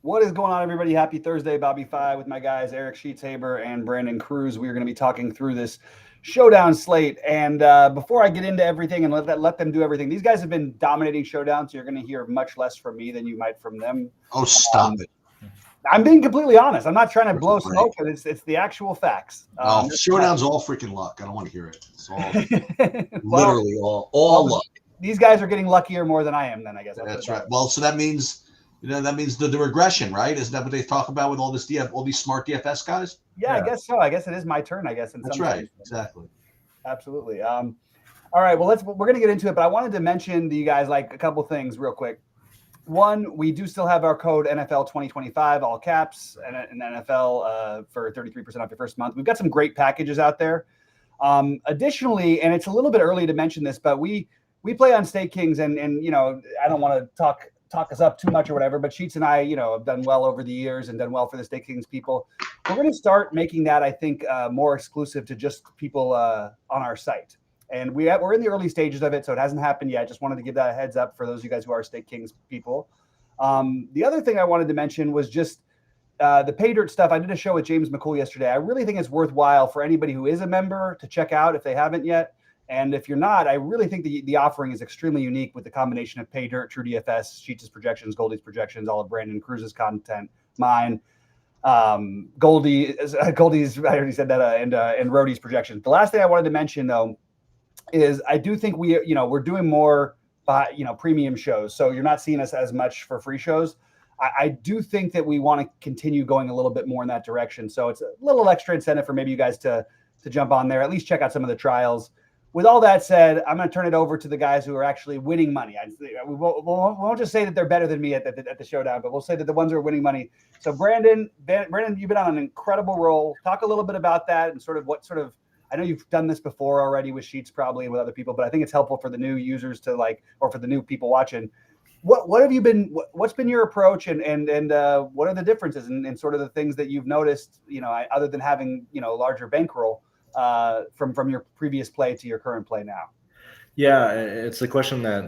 What is going on, everybody? Happy Thursday, Bobby Fi, with my guys Eric Sheetshaber and Brandon Cruz. We are going to be talking through this showdown slate. And before I get into everything and let them do everything, these guys have been dominating showdowns, so you're going to hear much less from me than you might from them. Oh, stop it. I'm being completely honest. I'm not trying to blow smoke, but it's the actual facts. Showdown's all freaking luck. I don't want to hear it. It's all Well, literally all luck. These guys are getting luckier more than I am, then, I guess. That's right. Well, so that means the regression, right? Isn't that what they talk about with all these smart DFS guys? Yeah, I guess so. I guess it is my turn, I guess. That's right. Exactly. Absolutely. All right. Well, we're going to get into it, but I wanted to mention to you guys like a couple things real quick. One, we do still have our code NFL 2025, all caps, and NFL for 33% off your first month. We've got some great packages out there. Additionally, and it's a little bit early to mention this, but we play on Stake Kings, and you know, I don't want to talk us up too much or whatever, but Sheets and I, you know, have done well over the years and done well for the Stake Kings people. We're going to start making that, I think, more exclusive to just people on our site. And we're in the early stages of it, so it hasn't happened yet. Just wanted to give that a heads up for those of you guys who are Stake Kings people. The other thing I wanted to mention was just the pay dirt stuff. I did a show with James McCool yesterday. I really think it's worthwhile for anybody who is a member to check out if they haven't yet. And if you're not, I really think the offering is extremely unique with the combination of pay dirt, TrueDFS, Sheets' projections, Goldie's projections, all of Brandon Cruz's content, mine, Goldie's, I already said that, and Rhodey's projections. The last thing I wanted to mention, though, is I do think we're doing more premium shows. So you're not seeing us as much for free shows. I do think that we want to continue going a little bit more in that direction. So it's a little extra incentive for maybe you guys to jump on there, at least check out some of the trials. With all that said, I'm going to turn it over to the guys who are actually winning money. We won't just say that they're better than me at the showdown, but we'll say that the ones who are winning money. So Brandon, you've been on an incredible roll. Talk a little bit about that and sort of I know you've done this before already with Sheets, probably, and with other people, but I think it's helpful for the new users or for the new people watching. What have you been? What's been your approach, and what are the differences and sort of the things that you've noticed? Other than having larger bankroll from your previous play to your current play now. Yeah, it's a question that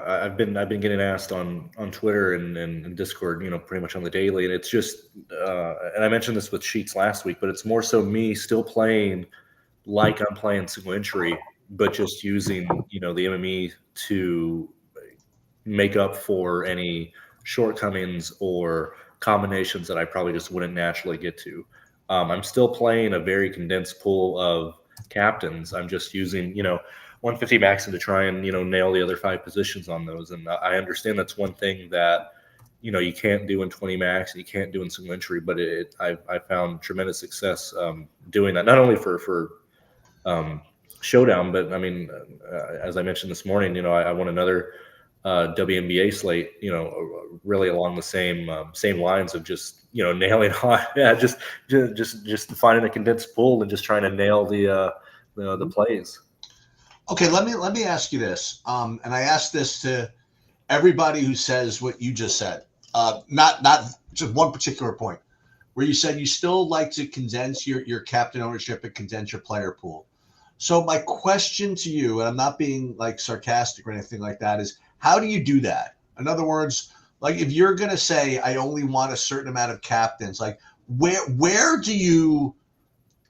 I've been getting asked on Twitter and Discord, pretty much on the daily, and it's just and I mentioned this with Sheets last week, but it's more so me still playing like I'm playing single entry, but just using the MME to make up for any shortcomings or combinations that I probably just wouldn't naturally get to. I'm still playing a very condensed pool of captains. I'm just using 150 maxing to try and nail the other 5 positions on those. And I understand that's one thing that you can't do in 20 max and you can't do in single entry, but I found tremendous success doing that, not only for showdown, but I mean, as I mentioned this morning, I won another WNBA slate, really along the same lines of just nailing on, just finding a condensed pool and just trying to nail the plays. Okay, let me ask you this, and I ask this to everybody who says what you just said, not just one particular point, where you said you still like to condense your captain ownership and condense your player pool. So my question to you, and I'm not being like sarcastic or anything like that, is how do you do that? In other words, like if you're going to say, I only want a certain amount of captains, like where do you,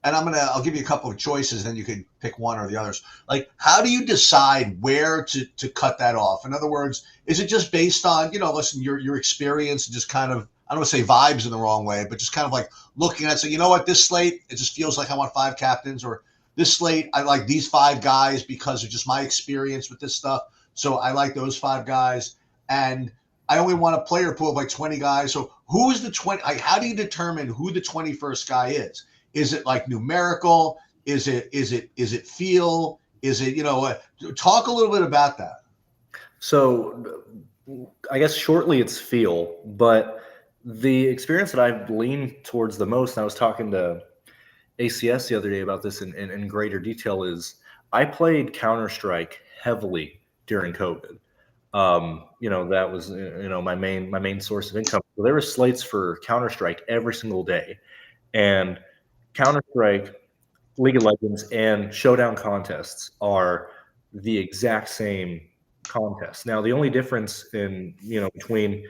and I'll give you a couple of choices, then you could pick one or the others. Like, how do you decide where to cut that off? In other words, is it just based on, listen, your experience and just kind of, I don't want to say vibes in the wrong way, but just kind of like looking at, so you know what, this slate, it just feels like I want 5 captains, or this slate, I like these 5 guys because of just my experience with this stuff. So I like those 5 guys, and I only want a player pool of like 20 guys. So who's the 20? How do you determine who the 21st guy is? Is it like numerical? Is it feel? Is it, talk a little bit about that. So I guess shortly it's feel, but the experience that I've leaned towards the most, and I was talking to ACS the other day about this in greater detail, is I played Counter-Strike heavily during COVID. That was my main source of income. So there were slates for Counter-Strike every single day, and Counter-Strike, League of Legends, and Showdown contests are the exact same contests. Now, the only difference between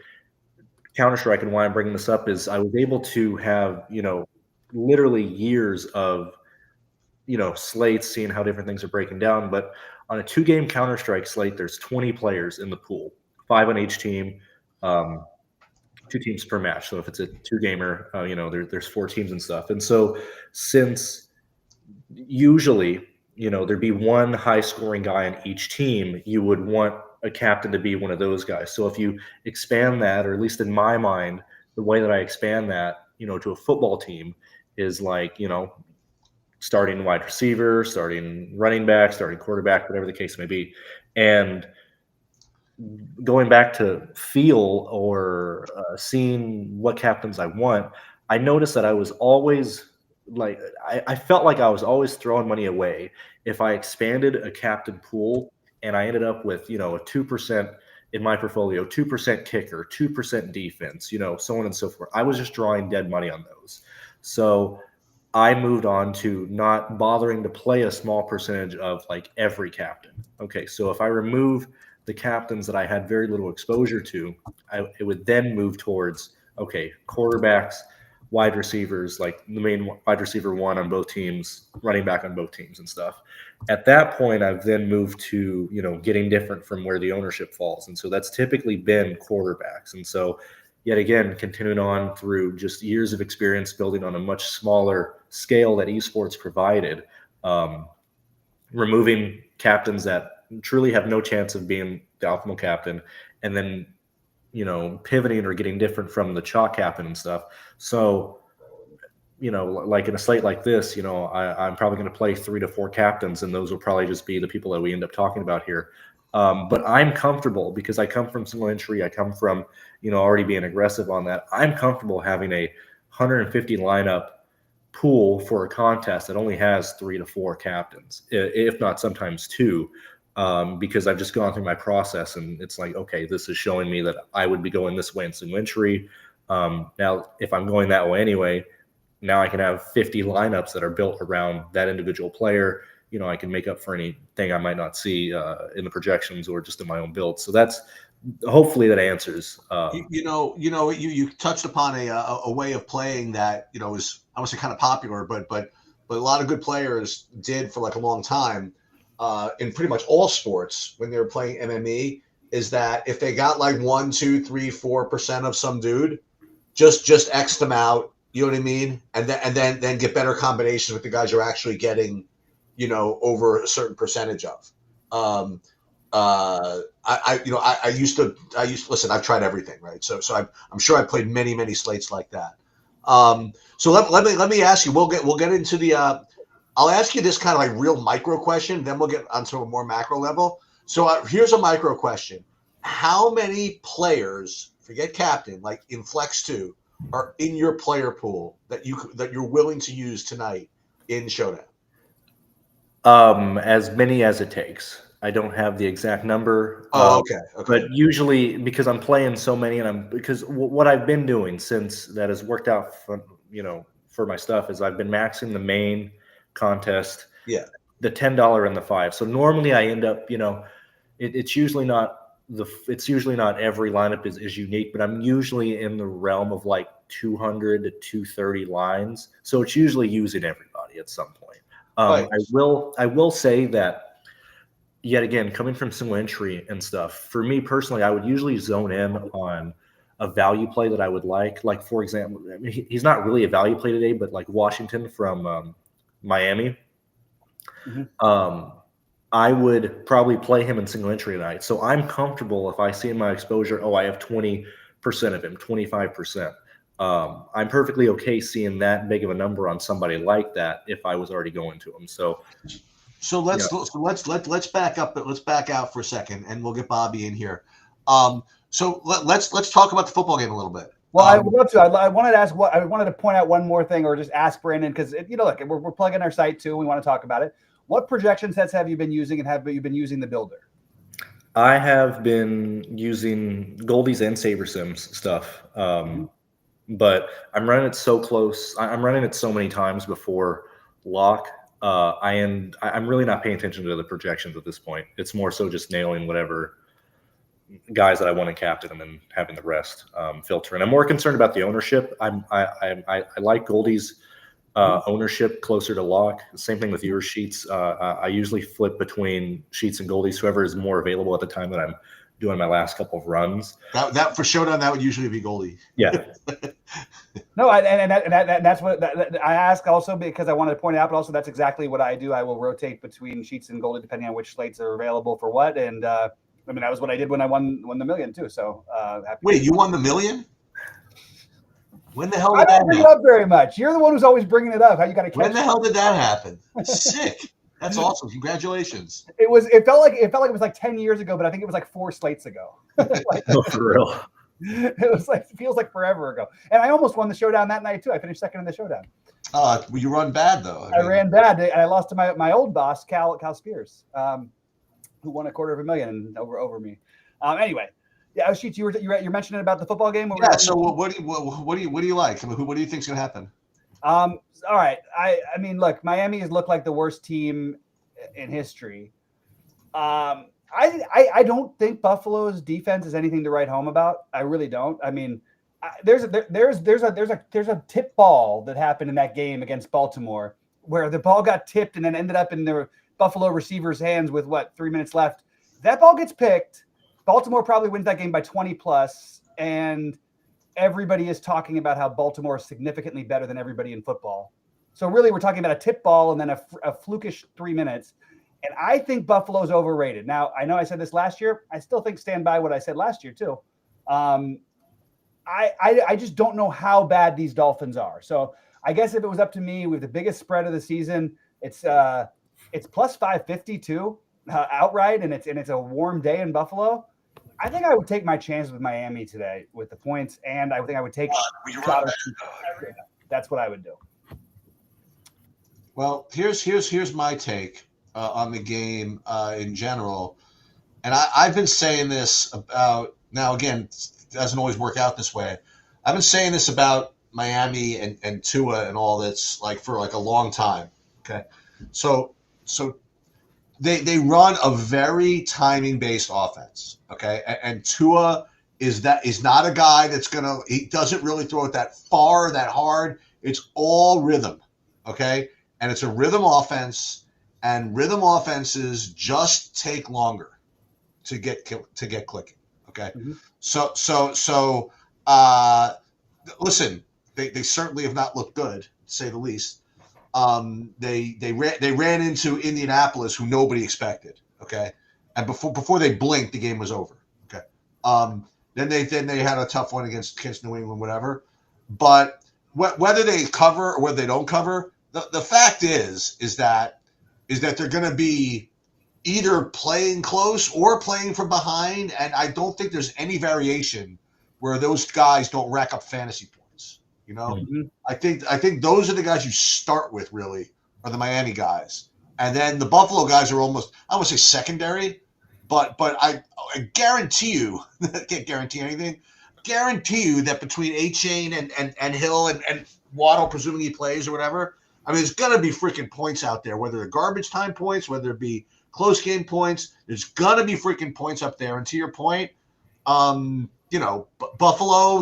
Counter-Strike, and why I'm bringing this up is I was able to have, literally years of, slates, seeing how different things are breaking down. But on a 2-game Counter-Strike slate, there's 20 players in the pool, 5 on each team, 2 teams per match. So if it's a 2-gamer, there's 4 teams and stuff. And so since usually, there'd be one high-scoring guy on each team, you would want a captain to be one of those guys. So if you expand that, or at least in my mind, the way that I expand that, to a football team is like, starting wide receiver, starting running back, starting quarterback, whatever the case may be. And going back to feel or seeing what captains I want, I noticed that I was always like, I felt like I was always throwing money away if I expanded a captain pool and I ended up with, a 2% in my portfolio, 2% kicker, 2% defense, so on and so forth. I was just drawing dead money on those. So I moved on to not bothering to play a small percentage of like every captain. Okay, so if I remove the captains that I had very little exposure to, it would then move towards, okay, quarterbacks, wide receivers, like the main wide receiver 1 on both teams, running back on both teams and stuff. At that point, I've then moved to, getting different from where the ownership falls. And so that's typically been quarterbacks. And so yet again, continuing on through just years of experience building on a much smaller scale that esports provided, removing captains that truly have no chance of being the optimal captain, and then, pivoting or getting different from the chalk captain and stuff. So, like in a slate like this, I'm probably going to play 3 to 4 captains, and those will probably just be the people that we end up talking about here. But I'm comfortable because I come from single entry. I come from, already being aggressive on that. I'm comfortable having a 150 lineup pool for a contest that only has 3 to 4 captains, if not sometimes 2, because I've just gone through my process and it's like, okay, this is showing me that I would be going this way in single entry. Now, if I'm going that way anyway, now I can have 50 lineups that are built around that individual player. I can make up for anything I might not see in the projections or just in my own build. So that's hopefully that answers. You touched upon a way of playing that is, I would say, kind of popular, but a lot of good players did for like a long time in pretty much all sports when they were playing MME. Is that if they got like 1, 2, 3, 4% of some dude, just X them out. You know what I mean? And then get better combinations with the guys you're actually getting, over a certain percentage of. I used to listen. I've tried everything, right? So I'm sure I played many slates like that. So let me ask you. We'll get into the. I'll ask you this kind of like real micro question. Then we'll get onto a more macro level. So here's a micro question: how many players, forget captain, like in Flex 2, are in your player pool that you're willing to use tonight in Showdown? As many as it takes. I don't have the exact number. Okay. But usually, because I'm playing so many, and because what I've been doing since that has worked out for my stuff is I've been maxing the main contest, the $10 and the 5. So normally I end up, it's usually not every lineup is unique, but I'm usually in the realm of like 200 to 230 lines. So it's usually using everybody at some point. Right. I will say that, yet again, coming from single entry and stuff, for me personally, I would usually zone in on a value play that I would like. Like, for example, I mean, he's not really a value play today, but like Washington from Miami. Mm-hmm. I would probably play him in single entry tonight. So I'm comfortable if I see in my exposure, I have 20% of him, 25%. I'm perfectly okay seeing that big of a number on somebody like that if I was already going to him. So let's back up, but let's back out for a second, and we'll get Bobby in here. So let's talk about the football game a little bit. Well, I would love to. I wanted to ask I wanted to point out one more thing, or just ask Brandon, because look, we're plugging our site too. We want to talk about it. What projection sets have you been using, and have you been using the builder? I have been using Goldies and SaberSims stuff, but I'm running it so close. I'm running it so many times before lock. I'm really not paying attention to the projections at this point. It's more so just nailing whatever guys that I want to captain and then having the rest filter. And I'm more concerned about the ownership. I like Goldie's ownership closer to lock. Same thing with your Sheets. I usually flip between Sheets and Goldie's, whoever is more available at the time that I'm doing my last couple of runs. That for Showdown, that would usually be Goldie. Yeah. No, that's what I ask also because I wanted to point out, but also that's exactly what I do. I will rotate between Sheets and Goldie depending on which slates are available for what. And I mean, that was what I did when I won the million too. So wait, you won the million? When the hell I did that don't bring happen? it up very much. You're the one who's always bringing it up. How you got to catch When the hell did that happen? Sick. That's awesome. Congratulations. It felt like it was like 10 years ago, but I think it was like 4 slates ago. No, for real. It was like it feels like forever ago. And I almost won the Showdown that night too. I finished second in the Showdown. You run bad though. I ran bad, and I lost to my old boss, Cal Spears, who won $250,000 over me. Anyway, yeah, Sheets, you're mentioning about the football game. Yeah. So what do you like? I mean, what do you think's going to happen? All right. I mean, look, Miami has looked like the worst team in history. I don't think Buffalo's defense is anything to write home about. I really don't. I mean, there's a tip ball that happened in that game against Baltimore where the ball got tipped and then ended up in the Buffalo receiver's hands with 3 minutes left. That ball gets picked. Baltimore probably wins that game by 20 plus, and everybody is talking about how Baltimore is significantly better than everybody in football. So really, we're talking about a tip ball and then a flukish 3 minutes. And I think Buffalo's overrated. Now, I know I said this last year. I still stand by what I said last year too. I just don't know how bad these Dolphins are. So I guess if it was up to me, with the biggest spread of the season, it's plus 550 too, outright, and it's a warm day in Buffalo. I think I would take my chance with Miami today with the points, and I think I would take. That's what I would do. Well, here's my take on the game in general, and I've been saying this about now. Again, it doesn't always work out this way. I've been saying this about Miami and Tua and all that's for a long time. Okay, so they run a very timing based offense. Okay, and Tua is not a guy he doesn't really throw it that far, that hard. It's all rhythm. Okay, and it's a rhythm offense, and rhythm offenses just take longer to get clicking. Okay, mm-hmm. So listen, they certainly have not looked good, to say the least. They ran into Indianapolis, who nobody expected. Okay, and before they blinked, the game was over. Okay, then they had a tough one against New England, whatever. But whether they cover or whether they don't cover, the fact is that they're going to be either playing close or playing from behind, and I don't think there's any variation where those guys don't rack up fantasy points. You know, mm-hmm. I think those are the guys you start with, really, are the Miami guys, and then the Buffalo guys are almost, I won't say secondary, but I guarantee you, can't guarantee anything, guarantee you that between A-Chain and Hill and Waddle, presuming he plays or whatever, I mean, there's going to be freaking points out there, whether they're garbage time points, whether it be close game points. There's going to be freaking points up there. And to your point, Buffalo,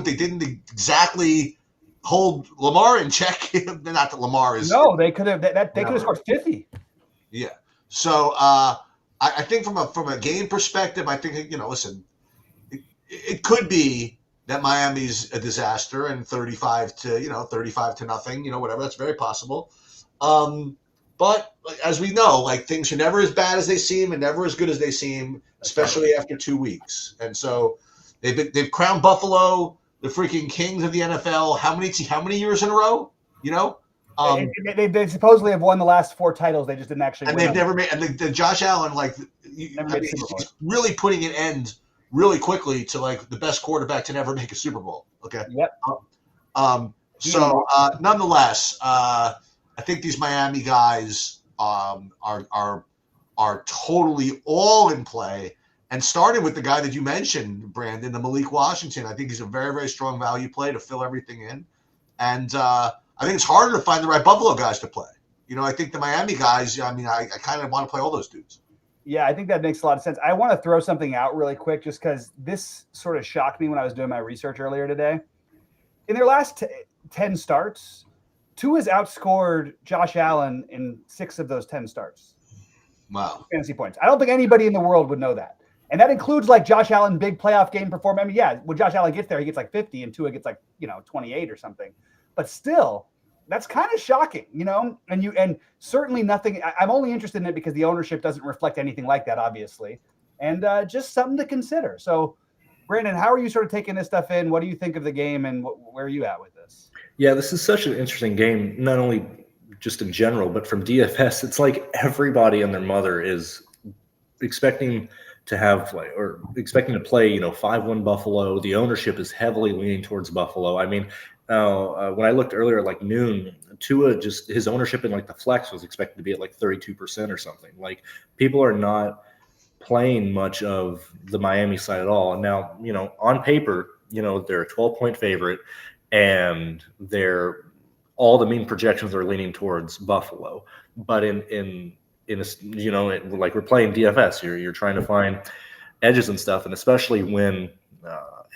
they didn't exactly hold Lamar in check. Not that Lamar is. No, they could have. They could have scored 50. Yeah. So I think from a game perspective, I think listen, it could be that Miami's a disaster and 35 to nothing, whatever. That's very possible. But as we know, things are never as bad as they seem and never as good as they seem, especially after 2 weeks. And so they've crowned Buffalo the freaking kings of the NFL. How many years in a row? They supposedly have won the last 4 titles. They just didn't actually. And they've never made. And the Josh Allen, he's really putting an end really quickly to the best quarterback to never make a Super Bowl. Okay. Yep. So nonetheless, I think these Miami guys are totally all in play. And starting with the guy that you mentioned, Brandon, the Malik Washington, I think he's a very, very strong value play to fill everything in. And I think it's harder to find the right Buffalo guys to play. I think the Miami guys, I kind of want to play all those dudes. Yeah, I think that makes a lot of sense. I want to throw something out really quick just because this sort of shocked me when I was doing my research earlier today. In their last 10 starts, Tua's outscored Josh Allen in 6 of those 10 starts. Wow. Fantasy points. I don't think anybody in the world would know that. And that includes like Josh Allen big playoff game performance. I mean, yeah, when Josh Allen gets there, he gets like 50 and Tua gets like, 28 or something. But still, that's kind of shocking, and certainly nothing. I'm only interested in it because the ownership doesn't reflect anything like that, obviously. And just something to consider. So, Brandon, how are you sort of taking this stuff in? What do you think of the game and where are you at with this? Yeah, this is such an interesting game, not only just in general, but from DFS. It's like everybody and their mother is expecting to have or expecting to play, 5-1 Buffalo. The ownership is heavily leaning towards Buffalo. I mean, when I looked earlier at like noon, Tua, just his ownership in like the flex was expected to be at like 32% or something. Like people are not playing much of the Miami side at all. And now, on paper, they're a 12-point favorite, and all the mean projections are leaning towards Buffalo. But in like we're playing DFS, you're trying to find edges and stuff, and especially when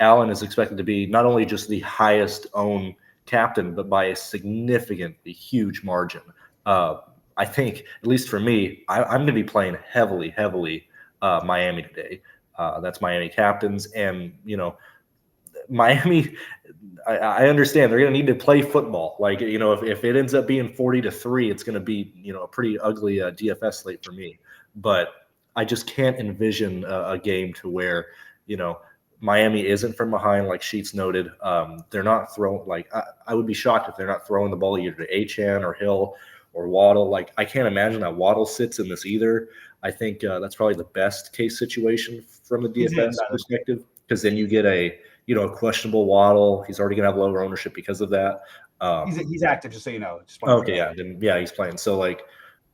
Allen is expected to be not only just the highest owned captain, but by a significantly huge margin. I think, at least for me, I'm going to be playing heavily Miami today. That's Miami captains, and Miami. I understand they're going to need to play football. Like if it ends up being 40-3, it's going to be a pretty ugly DFS slate for me. But I just can't envision a game to where Miami isn't from behind, like Sheets noted. They're not throwing I would be shocked if they're not throwing the ball either to Achane or Hill or Waddle. Like I can't imagine that Waddle sits in this either. I think that's probably the best case situation from the DFS perspective, because then you get a questionable Waddle. He's already going to have lower ownership because of that. He's active, just so you know. Okay, yeah, he's playing. So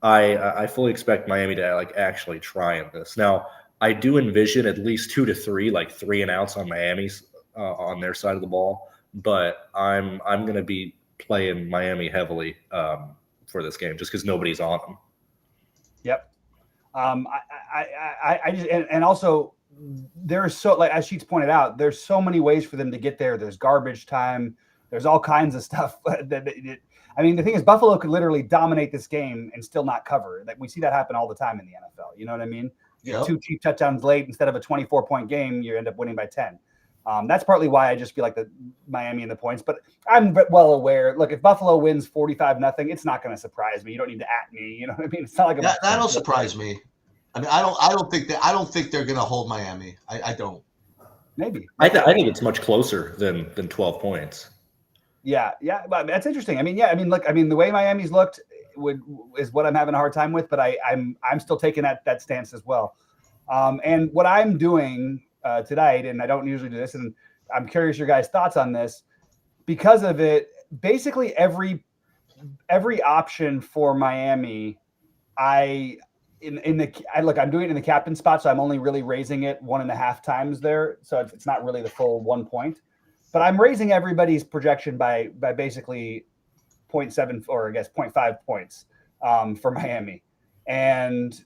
I fully expect Miami to actually try in this. Now I do envision at least 2 to 3, like 3 and outs on Miami's on their side of the ball, but I'm going to be playing Miami heavily for this game just because nobody's on them. Yep. I just and also. There's so, like as Sheets pointed out, there's so many ways for them to get there. There's garbage time. There's all kinds of stuff. The thing is, Buffalo could literally dominate this game and still not cover. Like we see that happen all the time in the NFL. You know what I mean? You get 2 cheap touchdowns late instead of a 24-point game, you end up winning by 10. That's partly why I just feel like the Miami and the points. But I'm well aware. Look, if Buffalo wins 45-0, it's not going to surprise me. You don't need to at me. You know what I mean? It's not like that'll surprise me. I mean, I don't think they're going to hold Miami. I don't. Maybe. I think it's much closer than 12 points. Yeah, but that's interesting. Look, the way Miami's looked is what I'm having a hard time with, but I'm still taking that stance as well. And what I'm doing tonight, and I don't usually do this, and I'm curious your guys' thoughts on this, because of it. Basically, every option for Miami, I'm doing it in the captain spot, so I'm only really raising it 1.5 times there. So it's not really the full 1 point, but I'm raising everybody's projection by basically 0.7 or I guess 0.5 points for Miami. And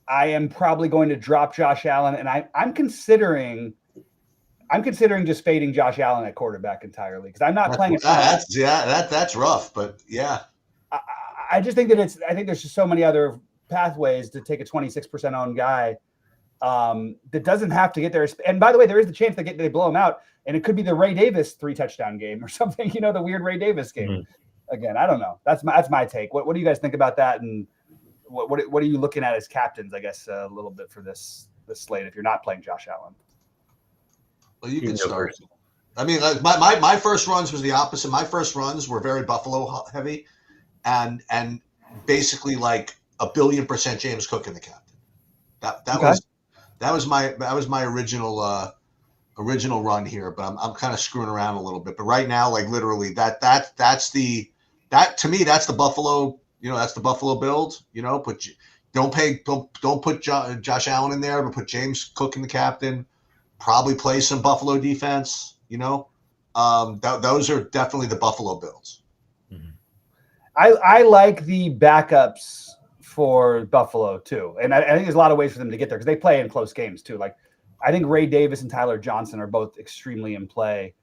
I am probably going to drop Josh Allen, and I'm considering just fading Josh Allen at quarterback entirely because I'm not playing. That's rough, but yeah. I just think that I think there's just so many other pathways to take a 26% owned guy that doesn't have to get there. And by the way, there is the chance they blow him out, and it could be the Ray Davis 3-touchdown game or something. The weird Ray Davis game. Mm-hmm. Again, I don't know. That's my take. What do you guys think about that? And what are you looking at as captains? I guess a little bit for this slate if you're not playing Josh Allen. Well, you can start. I mean, my first runs was the opposite. My first runs were very Buffalo heavy, and basically like 1,000,000,000% James Cook in the captain. That was my original run here, but I'm kind of screwing around a little bit. But right now, like literally that's the Buffalo. That's the Buffalo build. Don't put Josh Allen in there, but put James Cook in the captain. Probably play some Buffalo defense. Those are definitely the Buffalo builds. I like the backups for Buffalo too. And I think there's a lot of ways for them to get there because they play in close games too. Like I think Ray Davis and Tyler Johnson are both extremely in play.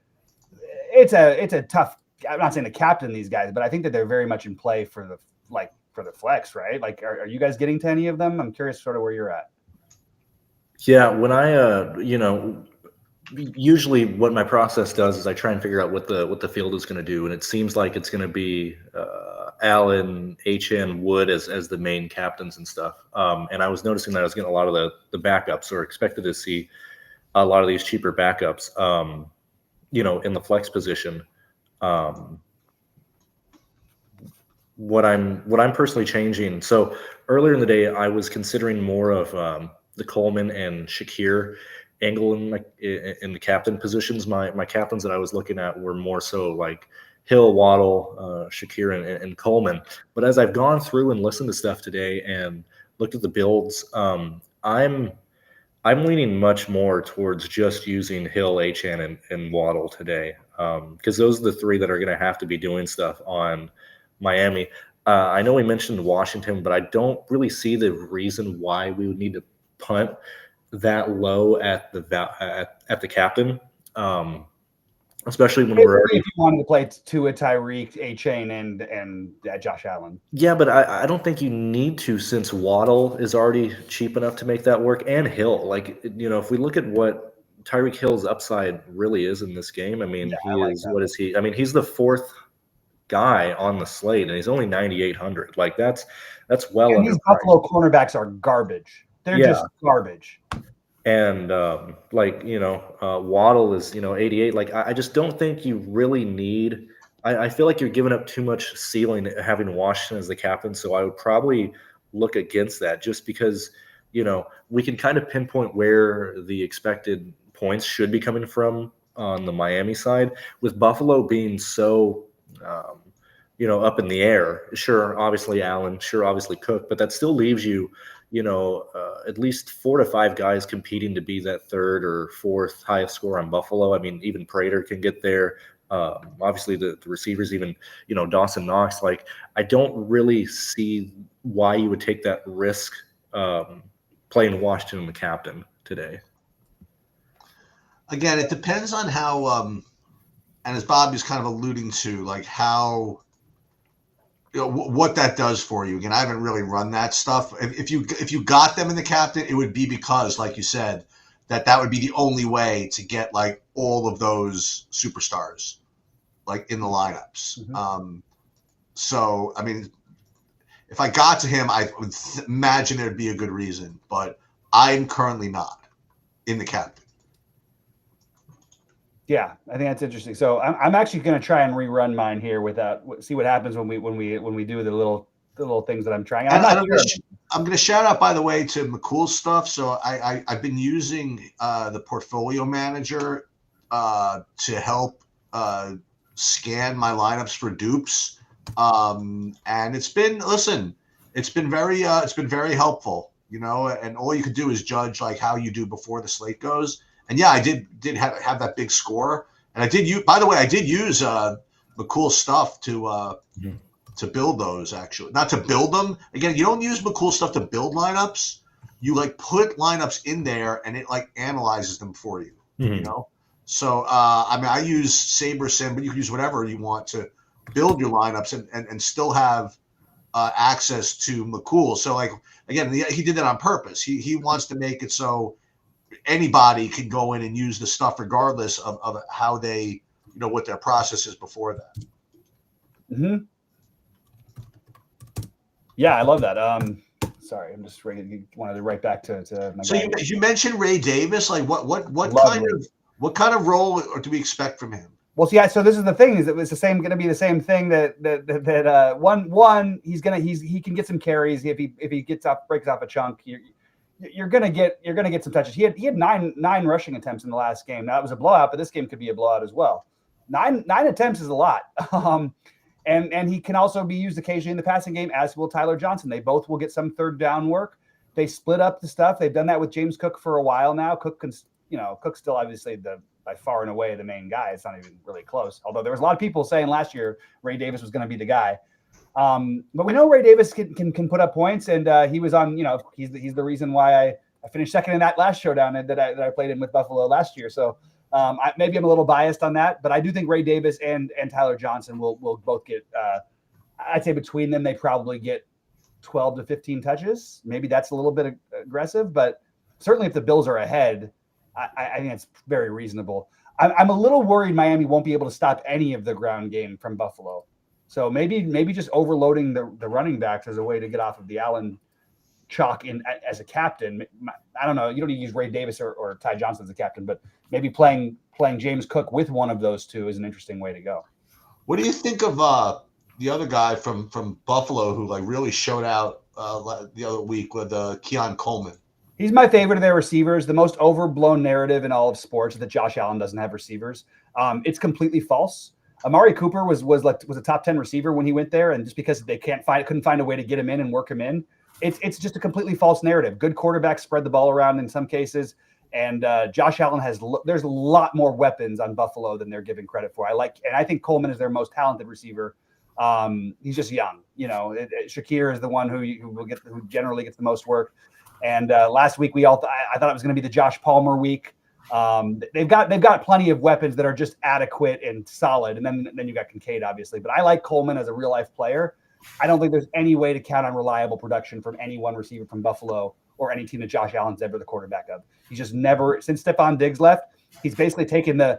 It's a tough. I'm not saying to captain these guys, but I think that they're very much in play for the flex, right? Like, are you guys getting to any of them? I'm curious sort of where you're at. Yeah, when I usually what my process does is I try and figure out what the field is going to do, and it seems like it's going to be Allen, HN, Wood as the main captains and stuff. And I was noticing that I was getting a lot of the backups, or expected to see a lot of these cheaper backups, in the flex position. What I'm personally changing. So earlier in the day, I was considering more of the Coleman and Shakir angle in the captain positions. My captains that I was looking at were more so like Hill, Waddle, Shakir, and Coleman. But as I've gone through and listened to stuff today and looked at the builds, I'm leaning much more towards just using Hill, HN, and Waddle today, because those are the three that are going to have to be doing stuff on Miami. I know we mentioned Washington, but I don't really see the reason why we would need to punt that low at the captain, especially when we're already. If you wanted to play Tua, Tyreek, A-Chain, and Josh Allen. Yeah, but I don't think you need to, since Waddle is already cheap enough to make that work, and Hill. Like, if we look at what Tyreek Hill's upside really is in this game, I mean, what is he? I mean, he's the fourth guy on the slate, and he's only 9,800. Like, that's well. And these Buffalo cornerbacks are garbage. They're just garbage. And Waddle is 88. Like, I just don't think you really need. I feel like you're giving up too much ceiling having Washington as the captain. So I would probably look against that, just because we can kind of pinpoint where the expected points should be coming from on the Miami side, with Buffalo being so up in the air. Sure, obviously Allen, sure, obviously Cook, but that still leaves you at least 4 to 5 guys competing to be that third or fourth highest score on Buffalo. I mean, even Prater can get there. Obviously the receivers, even Dawson Knox. Like, I don't really see why you would take that risk playing Washington the captain today. Again, it depends on how, and as Bobby's kind of alluding to, like how, what that does for you. Again, I haven't really run that stuff. If you got them in the captain, it would be because, like you said, that would be the only way to get like all of those superstars like in the lineups. Mm-hmm. So, I mean, if I got to him, I would imagine there'd be a good reason, but I'm currently not in the captain. Yeah, I think that's interesting. So I'm actually going to try and rerun mine here without see what happens when we do the little things that I'm trying. I'm going to shout out, by the way, to McCool's stuff. So I've been using the portfolio manager to help scan my lineups for dupes, and it's been very helpful. And all you could do is judge like how you do before the slate goes. And yeah, I did have that big score, and I did use. By the way, I did use McCool's stuff to build those. Actually, not to build them. Again, you don't use McCool's stuff to build lineups. You like put lineups in there, and it like analyzes them for you. Mm-hmm. So I mean, I use SaberSim, but you can use whatever you want to build your lineups and still have access to McCool. So like again, he did that on purpose. He wants to make it so anybody can go in and use the stuff regardless of how they, what their process is before that. Mm-hmm. Yeah, I love that. Sorry, I'm just wanted to write back to my. So you mentioned Ray Davis. Like what kind of role do we expect from him? Well, yeah. So this is the thing: is it was going to be the same thing that he can get some carries if he breaks off a chunk. You're gonna get some touches. He had nine rushing attempts in the last game. Now it was a blowout, but this game could be a blowout as well. Nine attempts is a lot. And he can also be used occasionally in the passing game, as will Tyler Johnson. They both will get some third down work. They split up the stuff. They've done that with James Cook for a while now. Cook's still obviously by far and away the main guy. It's not even really close. Although there was a lot of people saying last year Ray Davis was going to be the guy. But we know Ray Davis can put up points, and he was on. He's the reason why I finished second in that last showdown that I played in with Buffalo last year. So maybe I'm a little biased on that, but I do think Ray Davis and Tyler Johnson will both get. I'd say between them, they probably get 12 to 15 touches. Maybe that's a little bit aggressive, but certainly if the Bills are ahead, I think it's very reasonable. I'm a little worried Miami won't be able to stop any of the ground game from Buffalo. So maybe just overloading the running backs as a way to get off of the Allen chalk as a captain. I don't know. You don't need to use Ray Davis or Ty Johnson as a captain, but maybe playing James Cook with one of those two is an interesting way to go. What do you think of the other guy from Buffalo who like really showed out the other week with Keon Coleman? He's my favorite of their receivers. The most overblown narrative in all of sports is that Josh Allen doesn't have receivers. It's completely false. Amari Cooper was a top 10 receiver when he went there, and just because they couldn't find a way to get him in and work him in, it's just a completely false narrative. Good quarterbacks spread the ball around in some cases, and Josh Allen there's a lot more weapons on Buffalo than they're giving credit for. I think Coleman is their most talented receiver. He's just young, Shakir is the one who generally gets the most work. And last week I thought it was going to be the Josh Palmer week. They've got plenty of weapons that are just adequate and solid, and then you got Kincaid, obviously. But I like Coleman as a real life player. I don't think there's any way to count on reliable production from any one receiver from Buffalo or any team that Josh Allen's ever the quarterback of. He's just never, since Stephon Diggs left, he's basically taken the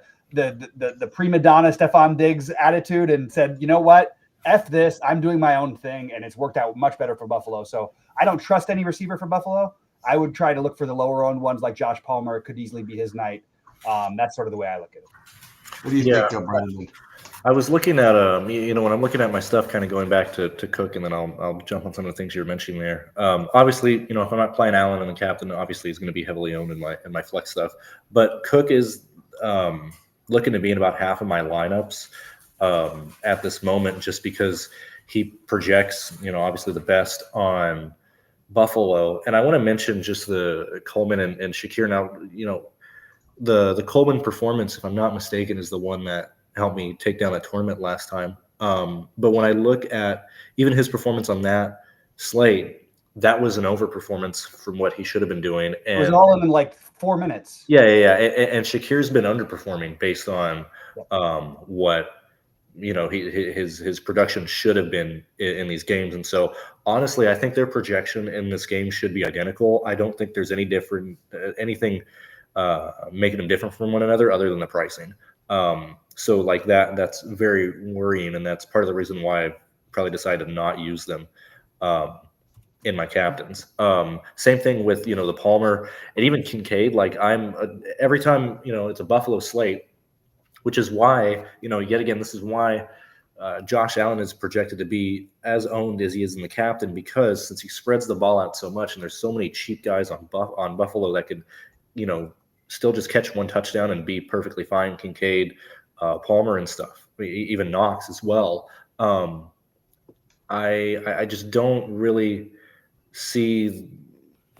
prima donna Stephon Diggs attitude and said, you know what, F this, I'm doing my own thing, and it's worked out much better for Buffalo. So I don't trust any receiver for Buffalo. I would try to look for the lower owned ones like Josh Palmer. It could easily be his night. That's sort of the way I look at it. What do you think, Brandon? I was looking at when I'm looking at my stuff, kind of going back to Cook, and then I'll jump on some of the things you were mentioning there. Obviously, if I'm not playing Allen and the captain, obviously he's going to be heavily owned in my flex stuff. But Cook is looking to be in about half of my lineups at this moment, just because he projects, obviously the best on Buffalo. And I want to mention just the Coleman and Shakir. Now, the Coleman performance, if I'm not mistaken, is the one that helped me take down that tournament last time. But when I look at even his performance on that slate, that was an overperformance from what he should have been doing. And it was all in like 4 minutes. Yeah. And Shakir's been underperforming based on what his production should have been in these games. And so honestly, I think their projection in this game should be identical. I don't think there's anything making them different from one another other than the pricing. So like that's very worrying, and that's part of the reason why I've probably decided to not use them in my captains. Same thing with the Palmer and even Kincaid. Like every time it's a Buffalo slate, which is why, yet again, this is why Josh Allen is projected to be as owned as he is in the captain, because since he spreads the ball out so much, and there's so many cheap guys on Buffalo that could, still just catch one touchdown and be perfectly fine. Kincaid, Palmer and stuff, even Knox as well. I just don't really see,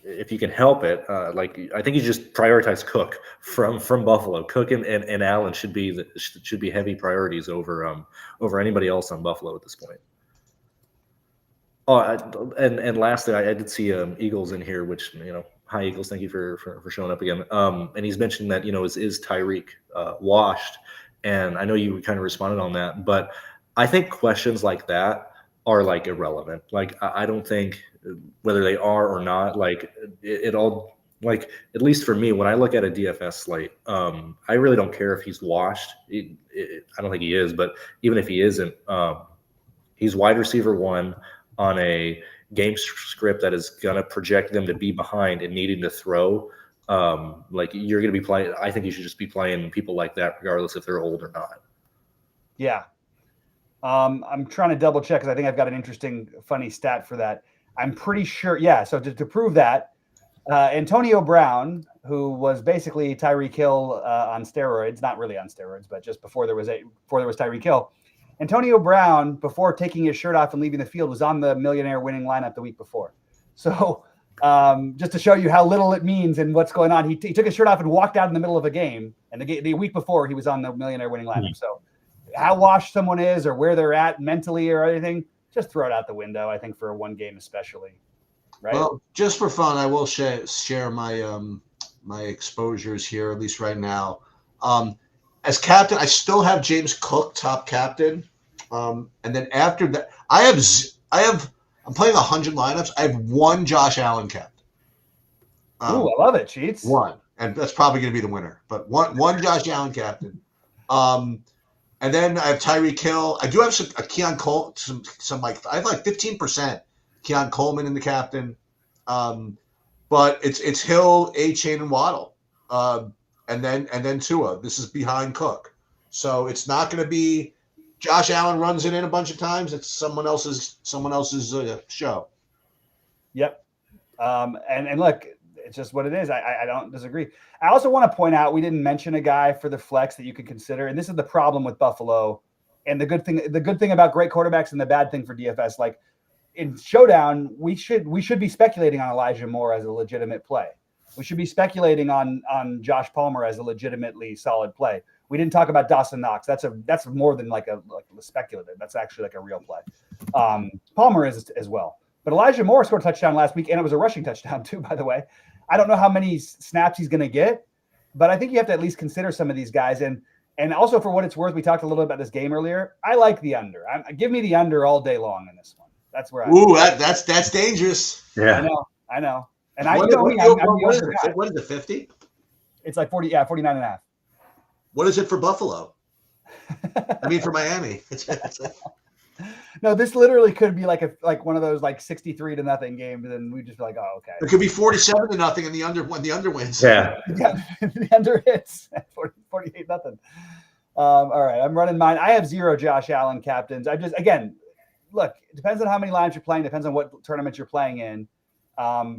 if you can help it, I think you just prioritize Cook from Buffalo. Cook and Allen should be heavy priorities over anybody else on Buffalo at this point. Oh, and lastly, I did see Eagles in here, which hi Eagles, thank you for showing up again. And he's mentioned that is Tyreek washed, and I know you kind of responded on that, but I think questions like that are like irrelevant. Like I don't think whether they are or not, like it all, like at least for me, when I look at a DFS slate, I really don't care if he's washed. I don't think he is, but even if he isn't, he's wide receiver one on a game script that is going to project them to be behind and needing to throw. Like you're going to be playing. I think you should just be playing people like that, regardless if they're old or not. Yeah. I'm trying to double check because I think I've got an interesting, funny stat for that. I'm pretty sure. Yeah. So to prove that, Antonio Brown, who was basically Tyreek Hill on steroids, not really on steroids, but just before there was Tyreek Hill, Antonio Brown, before taking his shirt off and leaving the field, was on the millionaire winning lineup the week before. So just to show you how little it means and what's going on, he took his shirt off and walked out in the middle of a game. And the week before, he was on the millionaire winning lineup. So how washed someone is or where they're at mentally or anything, just throw it out the window. I think for a one game especially, right? Well, just for fun, I will share my my exposures here, at least right now. As captain, I still have James Cook top captain, and then after that, I'm playing 100 lineups. I have one Josh Allen captain. Ooh, I love it, Cheats. One, and that's probably going to be the winner. But one Josh Allen captain. And then I have Tyreek Hill. I do have a Keon Cole, some like I have like 15% Keon Coleman in the captain. But it's Hill, A-Chain, and Waddle, and then Tua. This is behind Cook, so it's not going to be Josh Allen runs it in a bunch of times. It's someone else's show. Yep. And look, it's just what it is. I don't disagree. I also want to point out we didn't mention a guy for the flex that you could consider, and this is the problem with Buffalo. And the good thing about great quarterbacks and the bad thing for DFS, like in Showdown, we should be speculating on Elijah Moore as a legitimate play. We should be speculating on Josh Palmer as a legitimately solid play. We didn't talk about Dawson Knox. That's more than like a speculative. That's actually like a real play. Palmer is as well. But Elijah Moore scored a touchdown last week, and it was a rushing touchdown too, by the way. I don't know how many snaps he's going to get, but I think you have to at least consider some of these guys. And also for what it's worth, we talked a little bit about this game earlier. I like the under. Give me the under all day long in this one. That's where That's dangerous. Yeah, I know. And what is it? 50? It's like 49.5. What is it for Buffalo? I mean, for Miami. No, this literally could be like one of those like 63-0 games, and we just be like, oh, okay. It could be 47-0, and the under wins. Yeah. The under hits 48-0. All right, I'm running mine. I have 0 Josh Allen captains. I just look. It depends on how many lines you're playing. Depends on what tournament you're playing in.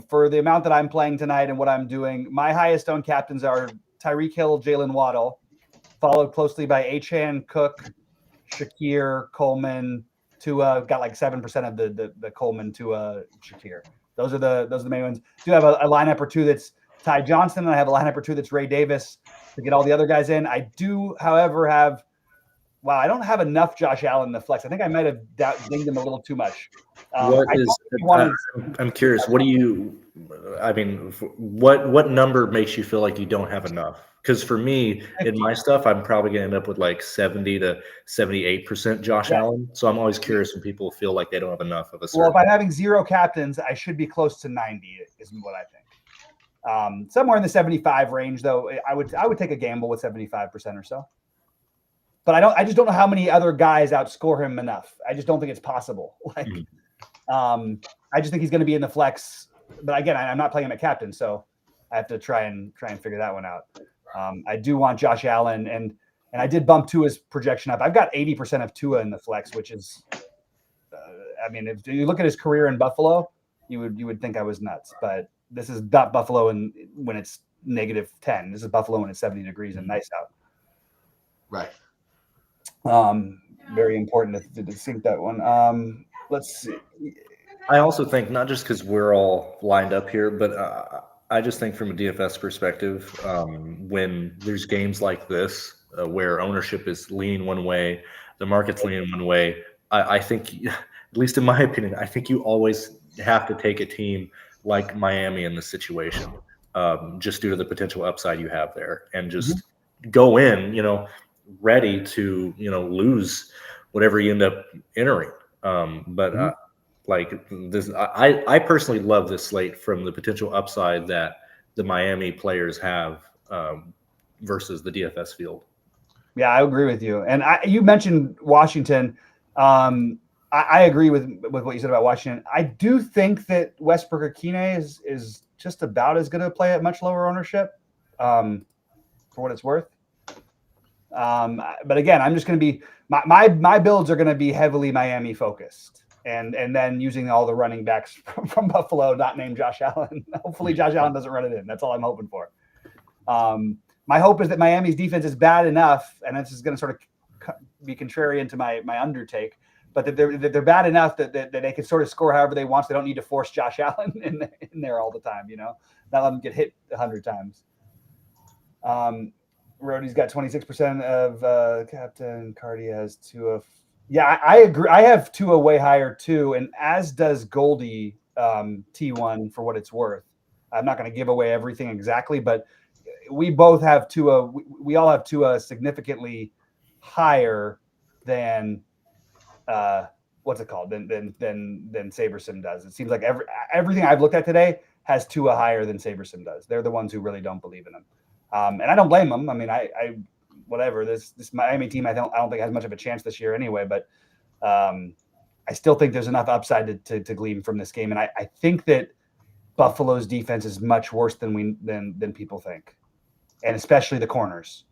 For the amount that I'm playing tonight and what I'm doing, my highest owned captains are Tyreek Hill, Jalen Waddle, followed closely by Achane, Cook, Shakir, Coleman. Tua got like 7% of the Coleman to Shakir. Those are the main ones. Do have a lineup or two that's Ty Johnson, and I have a lineup or two that's Ray Davis to get all the other guys in. I do, however, I don't have enough Josh Allen in the flex. I think I might have dinged him a little too much. I'm curious. What number makes you feel like you don't have enough? Because for me, in my stuff, I'm probably going to end up with like 70 to 78% Josh Allen. So I'm always curious when people feel like they don't have enough of a certain. Well, if I'm having 0 captains, I should be close to 90 is what I think. Somewhere in the 75 range, though, I would take a gamble with 75% or so. But I just don't know how many other guys outscore him enough. I just don't think it's possible. I just think he's going to be in the flex. But again, I'm not playing him at captain, so I have to try and figure that one out. I do want Josh Allen, and I did bump Tua's projection up. I've got 80% of Tua in the flex, which is, if you look at his career in Buffalo, you would think I was nuts. But this is not Buffalo when it's -10. This is Buffalo when it's 70 degrees and nice out. Right. Very important to sync that one. Let's see. I also think not just because we're all lined up here, but I just think from a DFS perspective, when there's games like this where ownership is leaning one way, the market's leaning one way, I think, at least in my opinion, I think you always have to take a team like Miami in this situation, just due to the potential upside you have there, and just go in, ready to, lose whatever you end up entering. Like this, I personally love this slate from the potential upside that the Miami players have versus the DFS field. Yeah, I agree with you. And you mentioned Washington. I agree with what you said about Washington. I do think that Westbrook-Akine is just about as good a play at much lower ownership, for what it's worth. But again, I'm just going to be my builds are going to be heavily Miami focused. And then using all the running backs from Buffalo, not named Josh Allen. Hopefully Josh Allen doesn't run it in. That's all I'm hoping for. My hope is that Miami's defense is bad enough, and this is going to sort of be contrarian to my undertake, but that they're bad enough that they can sort of score however they want. So they don't need to force Josh Allen in there all the time, not let him get hit 100 times. Rody's got 26% of captain. Cardi has 2 of Yeah, I agree. I have Tua way higher too, and as does Goldie T1 for what it's worth. I'm not going to give away everything exactly, but we both have Tua. We all have Tua significantly higher than what's it called than SaberSim does. It seems like everything I've looked at today has Tua higher than SaberSim does. They're the ones who really don't believe in him, and I don't blame them. I mean, I whatever this Miami team, I don't think has much of a chance this year anyway. But I still think there's enough upside to glean from this game, and I think that Buffalo's defense is much worse than people think, and especially the corners.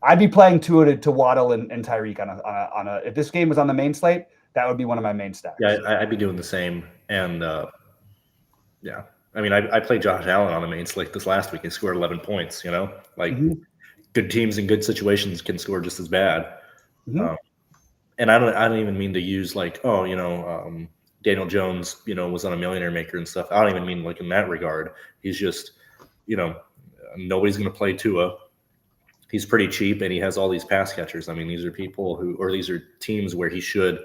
I'd be playing Tua to Waddle and Tyreek on a if this game was on the main slate, that would be one of my main stacks. Yeah, I'd be doing the same. And yeah, I mean, I played Josh Allen on the main slate this last week. He scored 11 points. Like good teams in good situations can score just as bad. And I don't even mean to use like Daniel Jones was on a millionaire maker and stuff. I don't even mean like in that regard. He's just nobody's going to play Tua. He's pretty cheap and he has all these pass catchers. I mean, these are teams where he should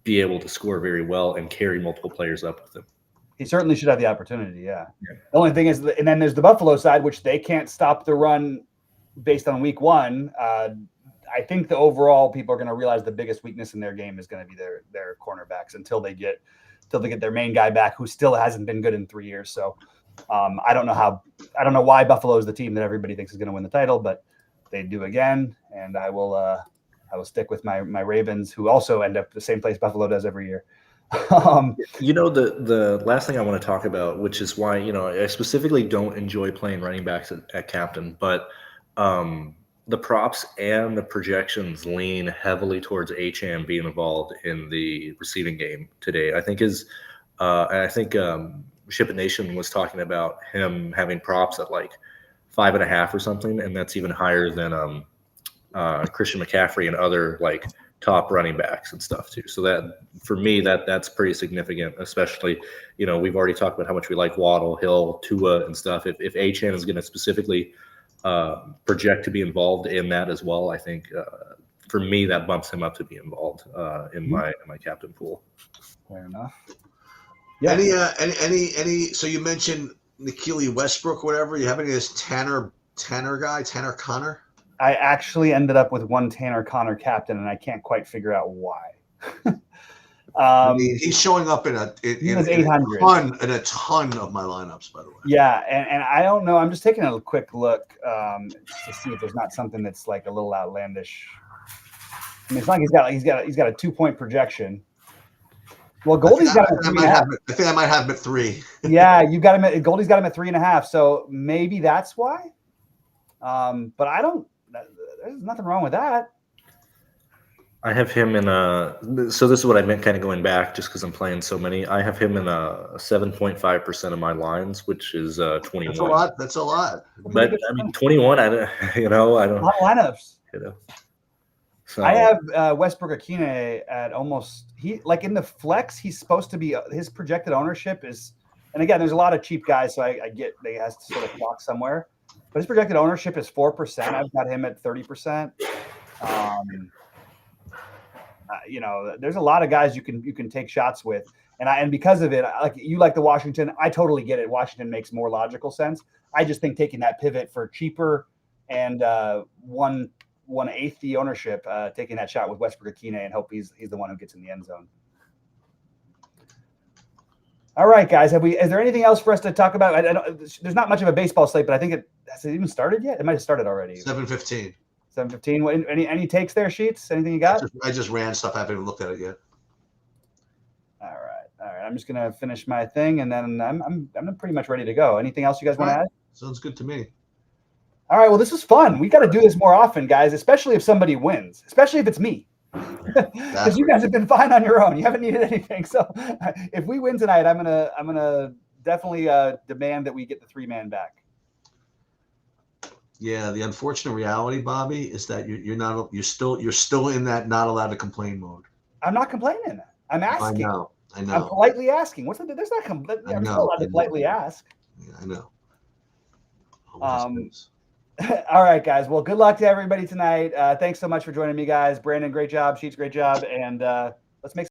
be able to score very well and carry multiple players up with him. He certainly should have the opportunity. Yeah. The only thing is, and then there's the Buffalo side, which they can't stop the run based on week one. I think the overall people are going to realize the biggest weakness in their game is going to be their cornerbacks until they get their main guy back, who still hasn't been good in 3 years. So I don't know why Buffalo is the team that everybody thinks is going to win the title, but they do again, and I will stick with my Ravens, who also end up the same place Buffalo does every year. The last thing I want to talk about, which is why I specifically don't enjoy playing running backs at captain, but the props and the projections lean heavily towards Achane being involved in the receiving game today. I think Ship It Nation was talking about him having props at like 5.5 or something, and that's even higher than Christian McCaffrey and other like top running backs and stuff too. So that for me, that's pretty significant, especially we've already talked about how much we like Waddle, Hill, Tua, and stuff. If Achane is going to specifically project to be involved in that as well, I think for me that bumps him up to be involved in my captain pool. Fair enough. Yeah. Any? So you mentioned N'Keal Westbrook, whatever. You have any of this Tanner Connor? I actually ended up with one Tanner Connor captain, and I can't quite figure out why. I mean, he's showing up in a ton of my lineups, by the way. Yeah, and I don't know. I'm just taking a quick look to see if there's not something that's like a little outlandish. I mean, it's like he's got a 2-point projection. Well, Goldie's got him at 3.5. I think I might have him at 3. Yeah, you got him at Goldie's got him at 3.5. So maybe that's why. But I don't. There's nothing wrong with that. I have him in so this is what I meant kind of going back just because I'm playing so many. I have him in 7.5% of my lines, which is 21. That's a lot. But I mean, 21, I don't. A lot of lineups. So I have Westbrook Akine at almost in the flex. He's supposed to be his projected ownership is, and again, there's a lot of cheap guys, so I get they has to sort of clock somewhere. But his projected ownership is 4%. I've got him at 30%. There's a lot of guys you can take shots with, and because of it, like the Washington, I totally get it. Washington makes more logical sense. I just think taking that pivot for cheaper and 1/8 the ownership, taking that shot with Westbrook Akine and hope he's the one who gets in the end zone. All right, guys. Is there anything else for us to talk about? There's not much of a baseball slate, but I think has it even started yet? It might have started already. 7:15. 7:15. Any takes there, Sheets? Anything you got? I just ran stuff. I haven't even looked at it yet. All right. I'm just gonna finish my thing, and then I'm pretty much ready to go. Anything else you guys want to add? Sounds good to me. All right. Well, this was fun. We got to do this more often, guys. Especially if somebody wins. Especially if it's me. Because you guys have been fine on your own. You haven't needed anything. So if we win tonight, I'm gonna definitely demand that we get the 3-man back. Yeah, the unfortunate reality, Bobby, is that you're still in that not allowed to complain mode. I'm not complaining. I'm asking. I know. I'm politely asking. I'm still allowed to politely ask. Yeah, I know. All right, guys. Well, good luck to everybody tonight. Thanks so much for joining me, guys. Brandon, great job. Sheets, great job. And let's make